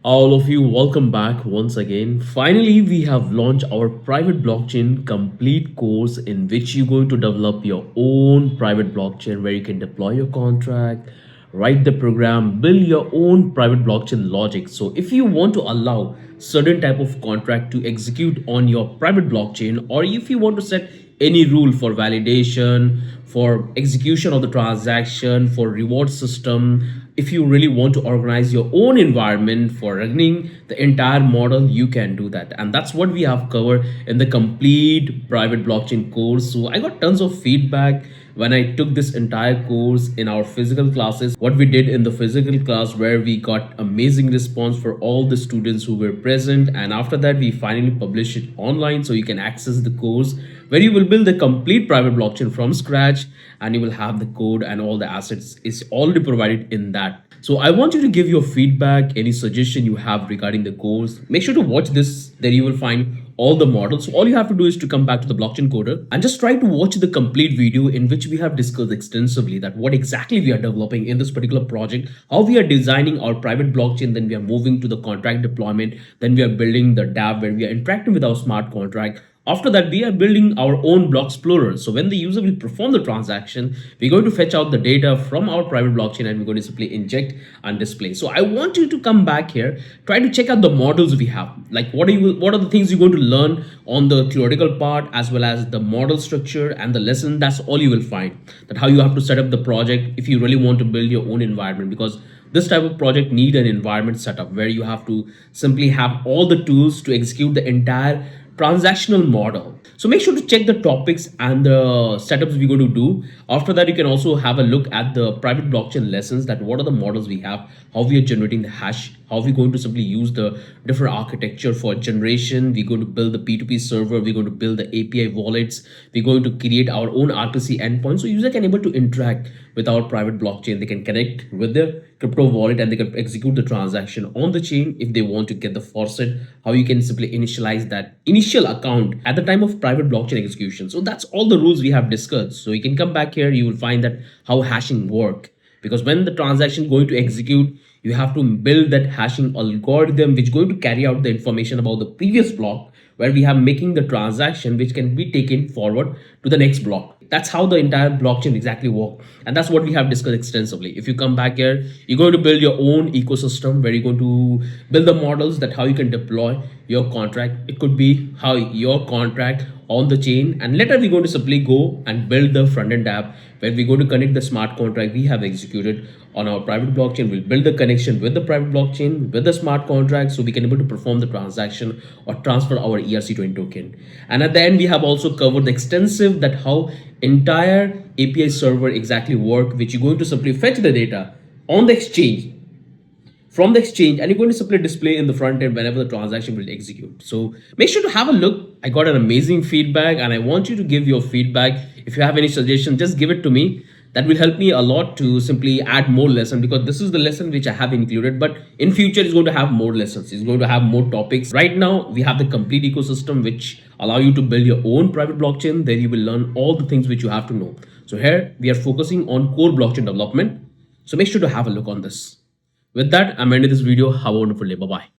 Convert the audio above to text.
All of you, welcome back once again. Finally, we have launched our private blockchain complete course in which you're going to develop your own private blockchain where you can deploy your contract, write the program, build your own private blockchain logic. So if you want to allow certain type of contract to execute on your private blockchain, or if you want to set any rule for validation, for execution of the transaction, for reward system, if you really want to organize your own environment for running the entire model, you can do that. And that's what we have covered in the complete private blockchain course. So I got tons of feedback when I took this entire course in our physical classes, what we did in the physical class, where we got amazing response for all the students who were present. And after that, we finally published it online so you can access the course where you will build the complete private blockchain from scratch, and you will have the code and all the assets is already provided in that. So I want you to give your feedback, any suggestion you have regarding the course. Make sure to watch this, there you will find all the models. So all you have to do is to come back to the blockchain coder and just try to watch the complete video in which we have discussed extensively that what exactly we are developing in this particular project, how we are designing our private blockchain, then we are moving to the contract deployment, then we are building the DApp where we are interacting with our smart contract. After that, we are building our own block explorer. So when the user will perform the transaction, we're going to fetch out the data from our private blockchain and we're going to simply inject and display. So I want you to come back here, try to check out the models we have. Like what are the things you're going to learn on the theoretical part as well as the model structure and the lesson. That's all you will find. That how you have to set up the project if you really want to build your own environment, because this type of project need an environment setup where you have to simply have all the tools to execute the entire transactional model. So make sure to check the topics and the setups we're going to do. After that, you can also have a look at the private blockchain lessons, that what are the models we have, how we are generating the hash, how we're going to simply use the different architecture for generation. We're going to build the P2P server, we're going to build the API wallets, we're going to create our own RPC endpoint so user can able to interact with our private blockchain. They can connect with the crypto wallet and they can execute the transaction on the chain if they want to get the faucet, how you can simply initialize that initial account at the time of private blockchain execution. So that's all the rules we have discussed. So you can come back here, you will find that how hashing work, because when the transaction is going to execute, you have to build that hashing algorithm which is going to carry out the information about the previous block where we have making the transaction which can be taken forward to the next block. That's how the entire blockchain exactly work, and that's what we have discussed extensively. If you come back here, you're going to build your own ecosystem where you're going to build the models that how you can deploy your contract. It could be how your contract on the chain, and later we're going to simply go and build the front end app where we're going to connect the smart contract we have executed on our private blockchain. We'll build the connection with the private blockchain with the smart contract so we can able to perform the transaction or transfer our ERC20 token. And at the end, we have also covered the extensive that how entire API server exactly work, which you're going to simply fetch the data on the exchange, from the exchange, and you're going to simply display in the front end whenever the transaction will execute. So make sure to have a look. I got an amazing feedback and I want you to give your feedback. If you have any suggestions, just give it to me. That will help me a lot to simply add more lesson, because this is the lesson which I have included, but in future it's going to have more lessons, it's going to have more topics. Right now we have the complete ecosystem which allow you to build your own private blockchain. There you will learn all the things which you have to know. So here we are focusing on core blockchain development, so make sure to have a look on this. With that, I'm ending this video. Have a wonderful day. Bye bye.